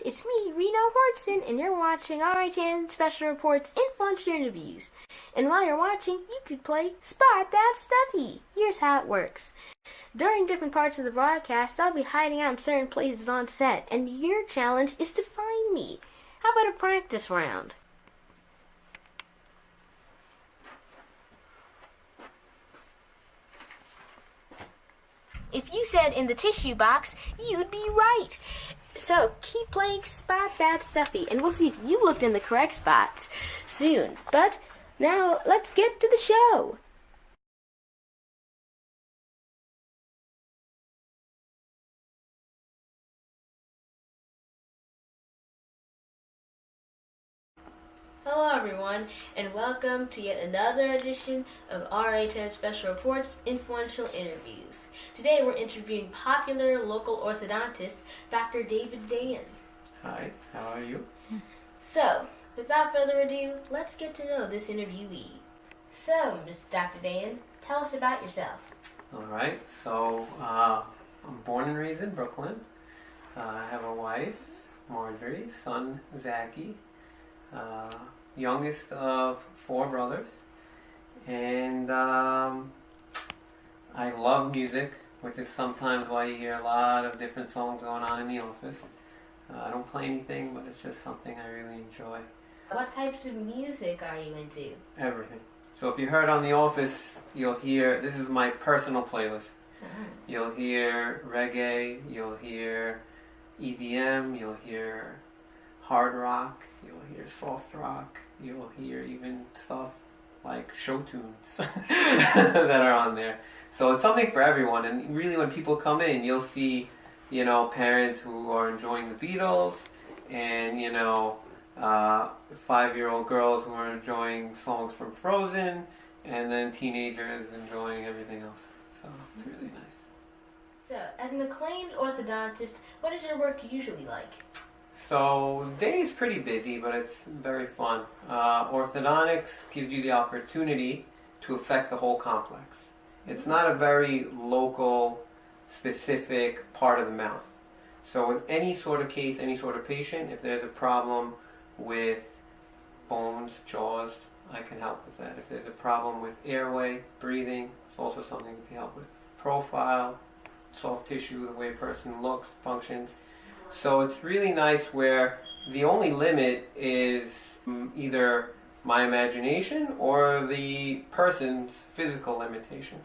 it's me, Reno Hortson, and you're watching RHN Special Reports Influential Interviews. And while you're watching, you could play Spot That Stuffy. Here's how it works. During different parts of the broadcast, I'll be hiding out in certain places on set, and your challenge is to find me. How about a practice round? If you said in the tissue box, you'd be right. So keep playing Spot That Stuffy, and we'll see if you looked in the correct spots soon. But now let's get to the show. Hello everyone, and welcome to yet another edition of RHN Special Reports Influential Interviews. Today we're interviewing popular local orthodontist Dr. Dayan. Hi, how are you? So, without further ado, let's get to know this interviewee. So, Mr. Dr. Dayan, tell us about yourself. Alright, so I'm born and raised in Brooklyn. I have a wife, Marjorie, son, Zachy. Youngest of 4 brothers, and I love music, which is sometimes why you hear a lot of different songs going on in the office. I don't play anything, but it's just something I really enjoy. What types of music are you into? Everything. So if you heard on The Office, you'll hear, this is my personal playlist. You'll hear reggae, you'll hear EDM, you'll hear hard rock, you'll hear soft rock, you'll hear even stuff like show tunes that are on there. So it's something for everyone, and really when people come in, you'll see, parents who are enjoying the Beatles, and, 5-year-old girls who are enjoying songs from Frozen, and then teenagers enjoying everything else. So it's really nice. So, as an acclaimed orthodontist, what is your work usually like? So, the day is pretty busy, but it's very fun. Orthodontics gives you the opportunity to affect the whole complex. It's not a very local, specific part of the mouth. So with any sort of case, any sort of patient, if there's a problem with bones, jaws, I can help with that. If there's a problem with airway, breathing, it's also something we can help with. Profile, soft tissue, the way a person looks, functions. So it's really nice where the only limit is either my imagination or the person's physical limitation.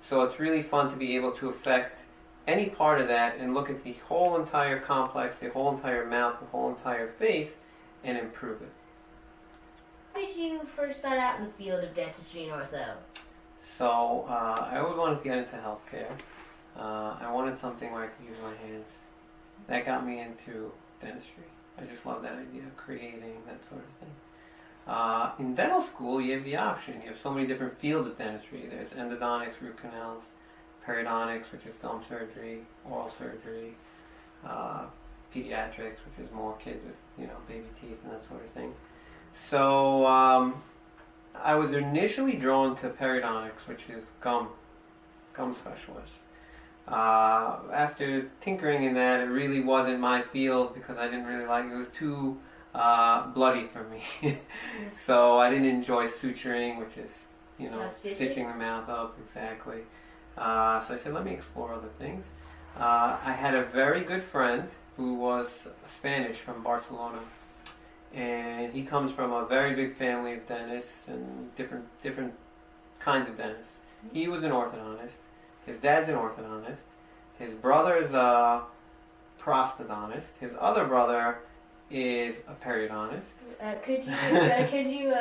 So it's really fun to be able to affect any part of that and look at the whole entire complex, the whole entire mouth, the whole entire face, and improve it. How did you first start out in the field of dentistry and ortho? So I always wanted to get into healthcare. I wanted something where I could use my hands. That got me into dentistry. I just love that idea of creating, that sort of thing. In dental school, you have the option. You have so many different fields of dentistry. There's endodontics, root canals, periodontics, which is gum surgery, oral surgery, pediatrics, which is more kids with, baby teeth and that sort of thing. So I was initially drawn to periodontics, which is gum specialist. After tinkering in that, it really wasn't my field because I didn't really like it. It was too bloody for me. So I didn't enjoy suturing, which is, stitching the mouth up, exactly. So I said, let me explore other things. I had a very good friend who was Spanish from Barcelona. And he comes from a very big family of dentists and different kinds of dentists. He was an orthodontist. His dad's an orthodontist. His brother is a prosthodontist. His other brother is a periodontist. Could you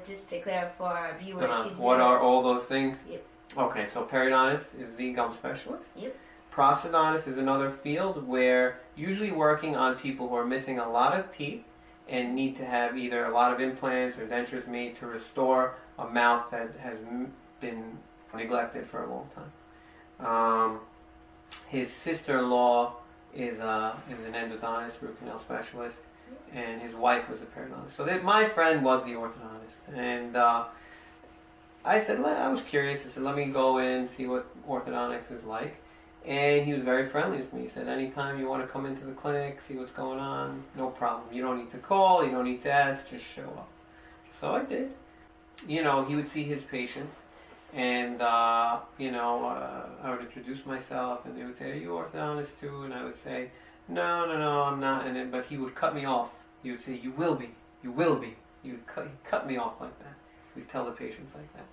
just declare for our viewers? What are all those things? Yep. Okay, so periodontist is the gum specialist. Yep. Prosthodontist is another field where usually working on people who are missing a lot of teeth and need to have either a lot of implants or dentures made to restore a mouth that has been neglected for a long time. His sister-in-law is an endodontist, root canal specialist, and his wife was a periodontist. So my friend was the orthodontist, and I was curious. I said, let me go in and see what orthodontics is like. And he was very friendly with me. He said, anytime you want to come into the clinic, see what's going on, no problem. You don't need to call, you don't need to ask, just show up. So I did. He would see his patients, and, I would introduce myself, and they would say, are you orthodontist too? And I would say, no, I'm not. But he would cut me off. He would say, you will be. He'd cut me off like that. He'd tell the patients like that.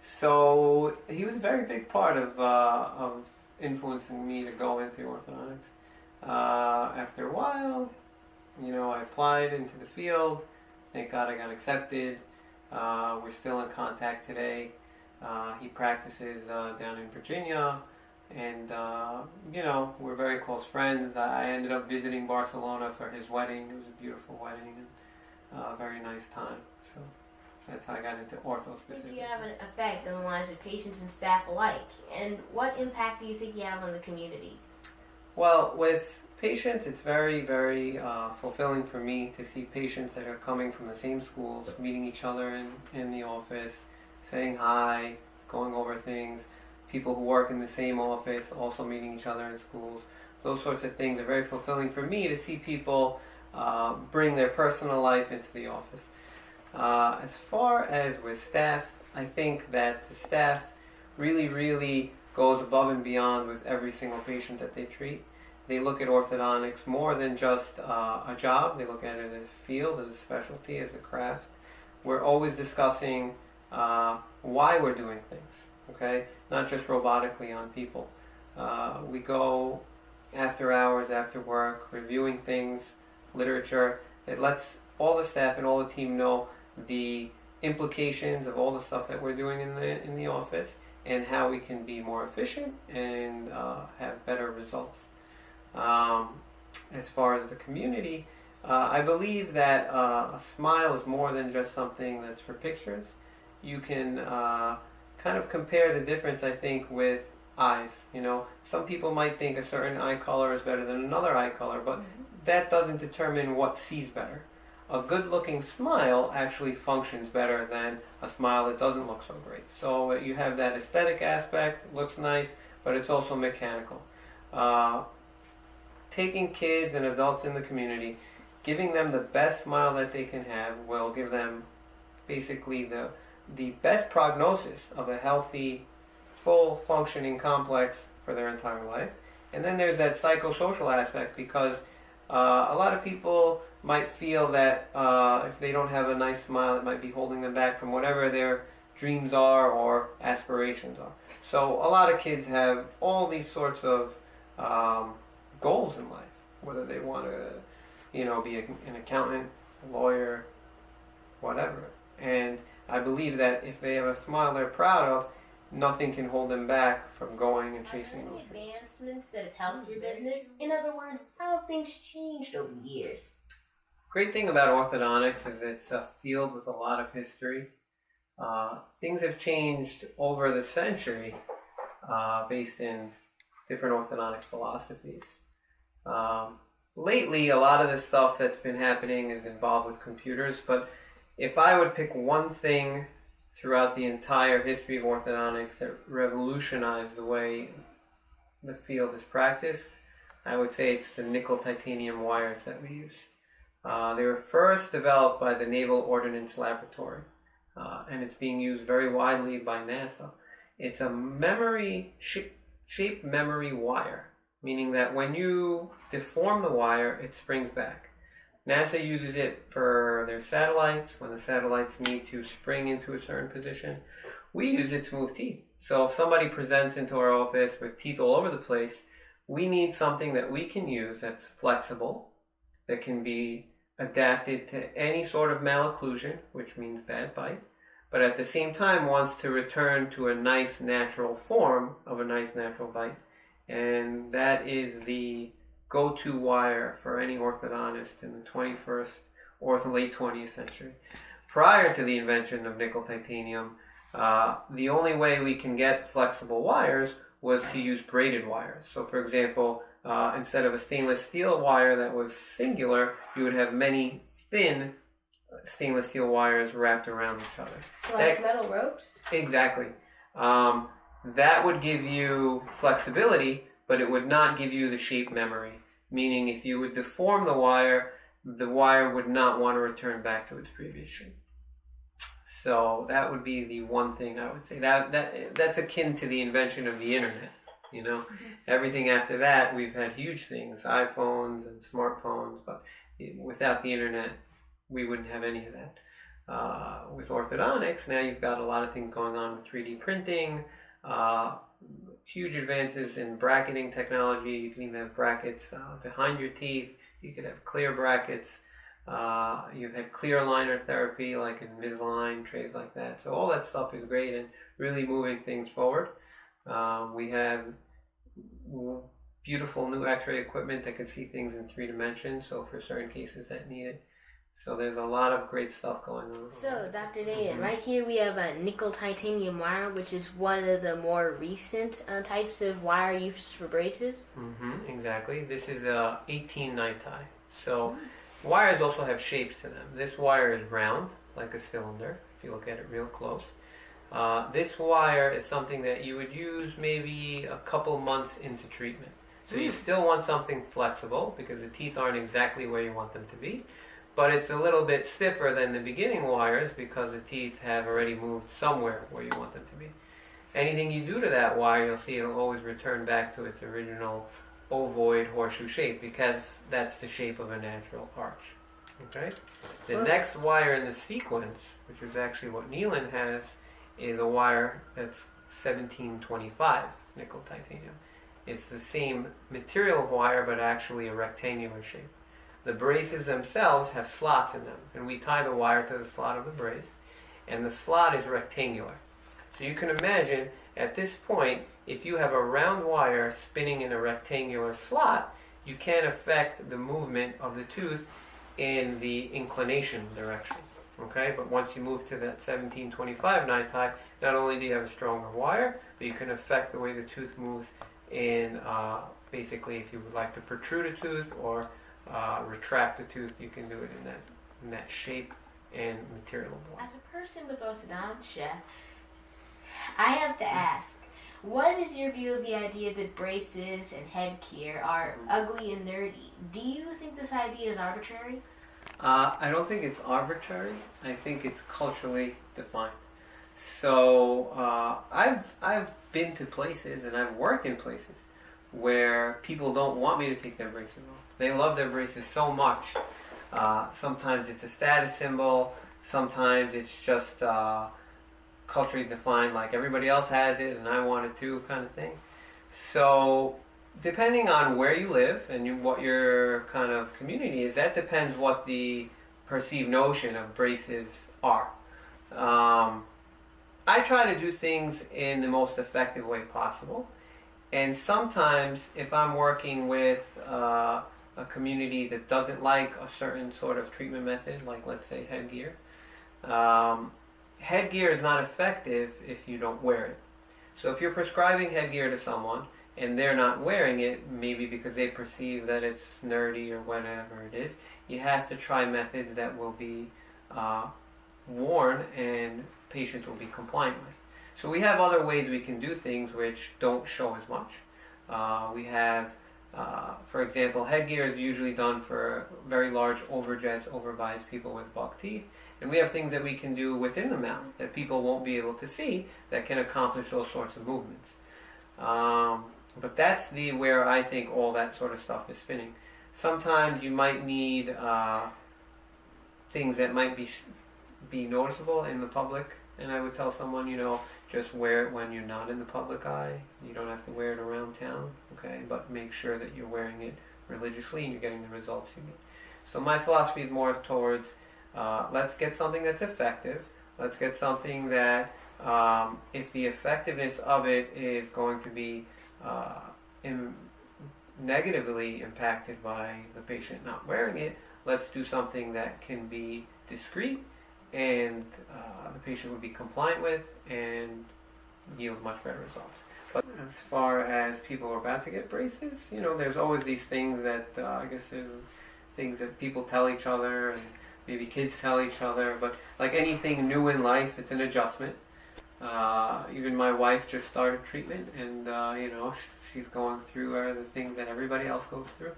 So he was a very big part of influencing me to go into orthodontics. After a while, I applied into the field. Thank God I got accepted. We're still in contact today. He practices down in Virginia, and we're very close friends. I ended up visiting Barcelona for his wedding. It was a beautiful wedding and a very nice time. So that's how I got into ortho specifically. Do you have an effect on the lives of patients and staff alike? And what impact do you think you have on the community? Well, with patients, it's very, very fulfilling for me to see patients that are coming from the same schools, meeting each other in the office, saying hi, going over things. People who work in the same office also meeting each other in schools. Those sorts of things are very fulfilling for me to see people bring their personal life into the office. As far as with staff, I think that the staff really, really goes above and beyond with every single patient that they treat. They look at orthodontics more than just a job. They look at it as a field, as a specialty, as a craft. We're always discussing why we're doing things, okay? Not just robotically on people. We go after hours, after work, reviewing things, literature. It lets all the staff and all the team know the implications of all the stuff that we're doing in the office and how we can be more efficient and have better results. As far as the community, I believe that a smile is more than just something that's for pictures. You can kind of compare the difference, I think, with eyes. Some people might think a certain eye color is better than another eye color, but that doesn't determine what sees better. A good-looking smile actually functions better than a smile that doesn't look so great. So you have that aesthetic aspect, it looks nice, but it's also mechanical. Taking kids and adults in the community, giving them the best smile that they can have will give them basically the best prognosis of a healthy, full functioning complex for their entire life. And then there's that psychosocial aspect, because a lot of people might feel that if they don't have a nice smile, it might be holding them back from whatever their dreams are or aspirations are. So a lot of kids have all these sorts of goals in life, whether they want to, be an accountant, a lawyer, whatever. And I believe that if they have a smile they're proud of, nothing can hold them back from going and chasing those dreams. Advancements that have helped your business? In other words, how have things changed over the years? Great thing about orthodontics is it's a field with a lot of history. Things have changed over the century based in different orthodontic philosophies. Lately, a lot of the stuff that's been happening is involved with computers, but if I would pick one thing throughout the entire history of orthodontics that revolutionized the way the field is practiced, I would say it's the nickel titanium wires that we use. They were first developed by the Naval Ordnance Laboratory, and it's being used very widely by NASA. It's a shaped memory wire, meaning that when you deform the wire, it springs back. NASA uses it for their satellites, when the satellites need to spring into a certain position. We use it to move teeth. So if somebody presents into our office with teeth all over the place, we need something that we can use that's flexible, that can be adapted to any sort of malocclusion, which means bad bite, but at the same time wants to return to a nice natural form of a nice natural bite. And that is the go-to wire for any orthodontist in the 21st or the late 20th century. Prior to the invention of nickel titanium, the only way we can get flexible wires was to use braided wires. So for example, instead of a stainless steel wire that was singular, you would have many thin stainless steel wires wrapped around each other. Like metal ropes? Exactly. That would give you flexibility, but it would not give you the shape memory. Meaning if you would deform the wire would not want to return back to its previous shape. So that would be the one thing I would say. That's akin to the invention of the internet. You know, everything after that, we've had huge things, iPhones and smartphones, but without the internet, we wouldn't have any of that. With orthodontics, now you've got a lot of things going on with 3D printing, huge advances in bracketing technology. You can even have brackets behind your teeth. You could have clear brackets. You've had clear aligner therapy like Invisalign, trays like that. So all that stuff is great and really moving things forward. We have beautiful new x-ray equipment that can see things in 3 dimensions, so for certain cases that need it. So there's a lot of great stuff going on. So, Dr. Dayan, right here we have a nickel titanium wire, which is one of the more recent types of wire used for braces. Exactly. This is a 18 night tie. So wires also have shapes to them. This wire is round, like a cylinder, if you look at it real close. This wire is something that you would use maybe a couple months into treatment. So you still want something flexible because the teeth aren't exactly where you want them to be. But it's a little bit stiffer than the beginning wires because the teeth have already moved somewhere where you want them to be. Anything you do to that wire, you'll see it'll always return back to its original ovoid horseshoe shape because that's the shape of a natural arch. Okay? The next wire in the sequence, which is actually what Neillan has, is a wire that's 1725 nickel titanium. It's the same material of wire but actually a rectangular shape. The braces themselves have slots in them, and we tie the wire to the slot of the brace, and the slot is rectangular. So you can imagine at this point, if you have a round wire spinning in a rectangular slot, you can't affect the movement of the tooth in the inclination direction. Okay, but once you move to that 1725 night tie, not only do you have a stronger wire, but you can affect the way the tooth moves in basically if you would like to protrude a tooth or retract a tooth, you can do it in that shape and material of wire. As a person with orthodontia, I have to ask, what is your view of the idea that braces and headgear are ugly and nerdy? Do you think this idea is arbitrary? I don't think it's arbitrary. I think it's culturally defined. So I've been to places and I've worked in places where people don't want me to take their braces off. They love their braces so much. Sometimes it's a status symbol. Sometimes it's just culturally defined, like everybody else has it and I want it too, kind of thing. So depending on where you live and what your kind of community is, that depends what the perceived notion of braces are. I try to do things in the most effective way possible. And sometimes if I'm working with a community that doesn't like a certain sort of treatment method, like let's say headgear, headgear is not effective if you don't wear it. So if you're prescribing headgear to someone and they're not wearing it, maybe because they perceive that it's nerdy or whatever it is, you have to try methods that will be worn and patients will be compliant with. So we have other ways we can do things which don't show as much. We have, for example, headgear is usually done for very large overjets, overvised people with buck teeth. And we have things that we can do within the mouth that people won't be able to see that can accomplish those sorts of movements. But that's where I think all that sort of stuff is spinning. Sometimes you might need things that might be noticeable in the public, and I would tell someone, just wear it when you're not in the public eye. You don't have to wear it around town, okay? But make sure that you're wearing it religiously and you're getting the results you need. So my philosophy is more towards let's get something that's effective. Let's get something that if the effectiveness of it is going to be negatively impacted by the patient not wearing it, let's do something that can be discreet and the patient would be compliant with and yield much better results. But as far as people who are about to get braces, there's always these things that I guess there's things that people tell each other and maybe kids tell each other, but like anything new in life, it's an adjustment. Even my wife just started treatment and, she's going through are the things that everybody else goes through.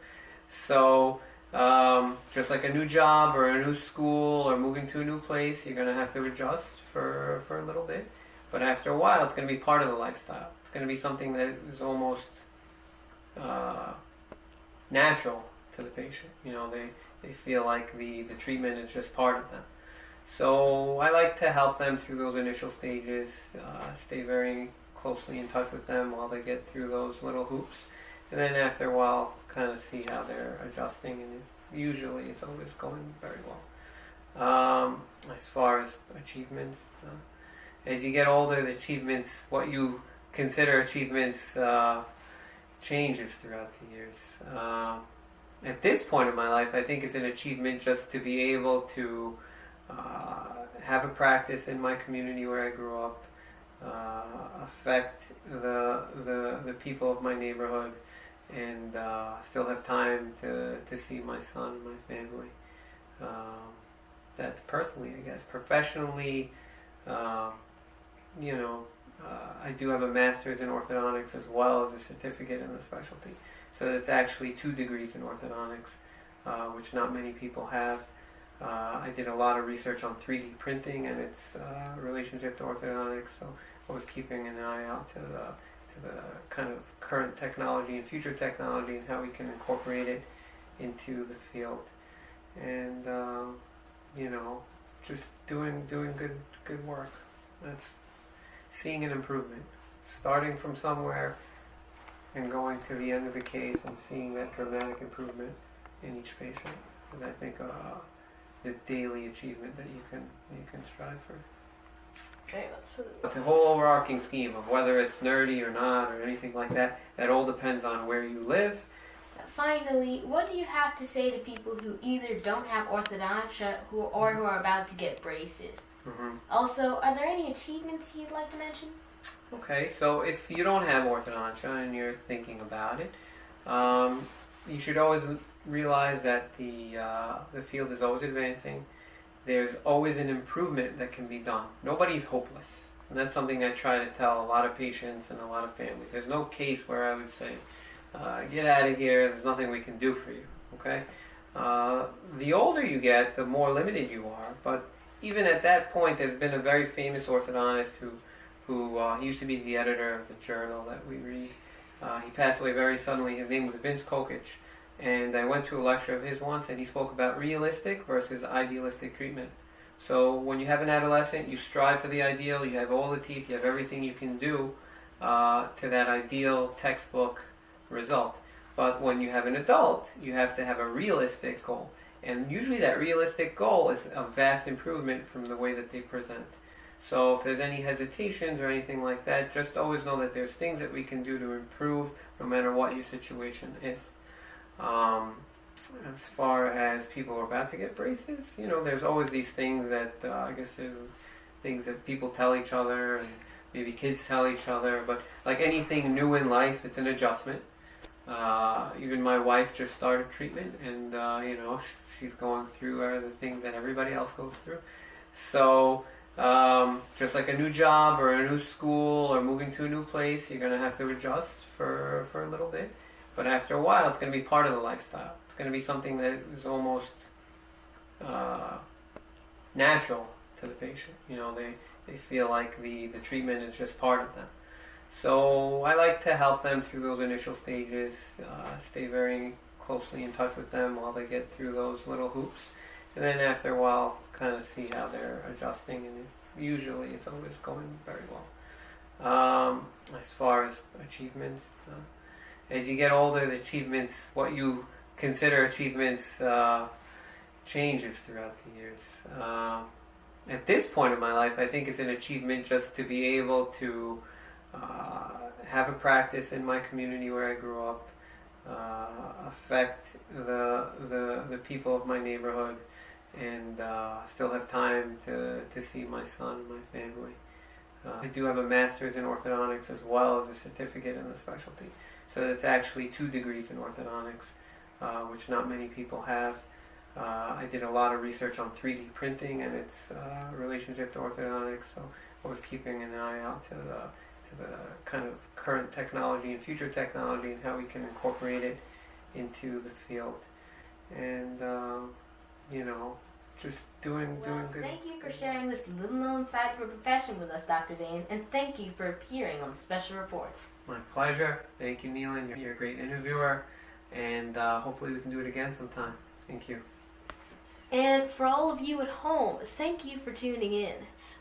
So just like a new job or a new school or moving to a new place, you're going to have to adjust for a little bit. But after a while, it's going to be part of the lifestyle. It's going to be something that is almost natural to the patient. You know, they feel like the treatment is just part of them. So I like to help them through those initial stages, stay very closely in touch with them while they get through those little hoops. And then after a while, kind of see how they're adjusting, and usually it's always going very well. As far as achievements, as you get older, the achievements, what you consider achievements, changes throughout the years. At this point in my life, I think it's an achievement just to be able to have a practice in my community where I grew up, affect the people of my neighborhood, and still have time to see my son and my family. That's personally, I guess. Professionally, I do have a master's in orthodontics as well as a certificate in the specialty. So it's actually 2 degrees in orthodontics, which not many people have. I did a lot of research on 3D printing and its relationship to orthodontics, so I was keeping an eye out to the kind of current technology and future technology and how we can incorporate it into the field. And just doing good work. That's seeing an improvement, starting from somewhere and going to the end of the case and seeing that dramatic improvement in each patient. And I think the daily achievement that you can strive for. Okay, The whole overarching scheme of whether it's nerdy or not or anything like that, that all depends on where you live. Finally, what do you have to say to people who either don't have orthodontia or who are about to get braces? Mm-hmm. Also, are there any achievements you'd like to mention? Okay, so if you don't have orthodontia and you're thinking about it, you should always realize that the field is always advancing. There's always an improvement that can be done. Nobody's hopeless. And that's something I try to tell a lot of patients and a lot of families. There's no case where I would say, get out of here, there's nothing we can do for you, okay? The older you get, the more limited you are, but even at that point, there's been a very famous orthodontist who he used to be the editor of the journal that we read. He passed away very suddenly. His name was Vince Kokich. And I went to a lecture of his once, and he spoke about realistic versus idealistic treatment. So when you have an adolescent, you strive for the ideal, you have all the teeth, you have everything you can do to that ideal textbook result. But when you have an adult, you have to have a realistic goal. And usually that realistic goal is a vast improvement from the way that they present. So if there's any hesitations or anything like that, just always know that there's things that we can do to improve no matter what your situation is. As far as people who are about to get braces, there's always these things that, I guess there's things that people tell each other and maybe kids tell each other, but like anything new in life, it's an adjustment. Even my wife just started treatment and, she's going through the things that everybody else goes through. So, just like a new job or a new school or moving to a new place, you're going to have to adjust for a little bit. But after a while, it's going to be part of the lifestyle. It's going to be something that is almost natural to the patient. They feel like the treatment is just part of them. So I like to help them through those initial stages, stay very closely in touch with them while they get through those little hoops. And then after a while, kind of see how they're adjusting, and usually it's always going very well. As far as achievements, as you get older, the achievements, what you consider achievements, changes throughout the years. At this point in my life, I think it's an achievement just to be able to have a practice in my community where I grew up, affect the people of my neighborhood, and still have time to see my son and my family. I do have a master's in orthodontics as well as a certificate in the specialty. So it's actually 2 degrees in orthodontics, which not many people have. I did a lot of research on 3D printing and its relationship to orthodontics, so I was keeping an eye out to the kind of current technology and future technology and how we can incorporate it into the field. And just doing good. Thank you for sharing this little known side of a profession with us, Dr. Dayan, and thank you for appearing on the special report. My pleasure. Thank you, Neillan. You're a great interviewer, and hopefully we can do it again sometime. Thank you. And for all of you at home, thank you for tuning in.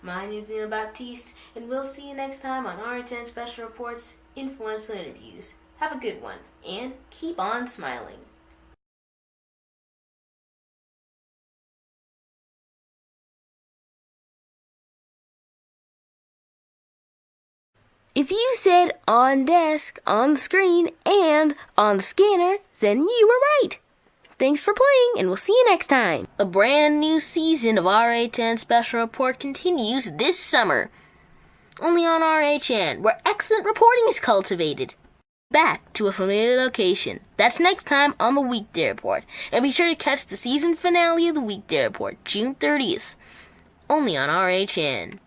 My name is Neillan Baptiste, and we'll see you next time on RHN Special Reports Influential Interviews. Have a good one, and keep on smiling. If you said on desk, on the screen, and on the scanner, then you were right. Thanks for playing, and we'll see you next time. A brand new season of RHN Special Report continues this summer. Only on RHN, where excellent reporting is cultivated. Back to a familiar location. That's next time on the Weekday Report. And be sure to catch the season finale of the Weekday Report, June 30th. Only on RHN.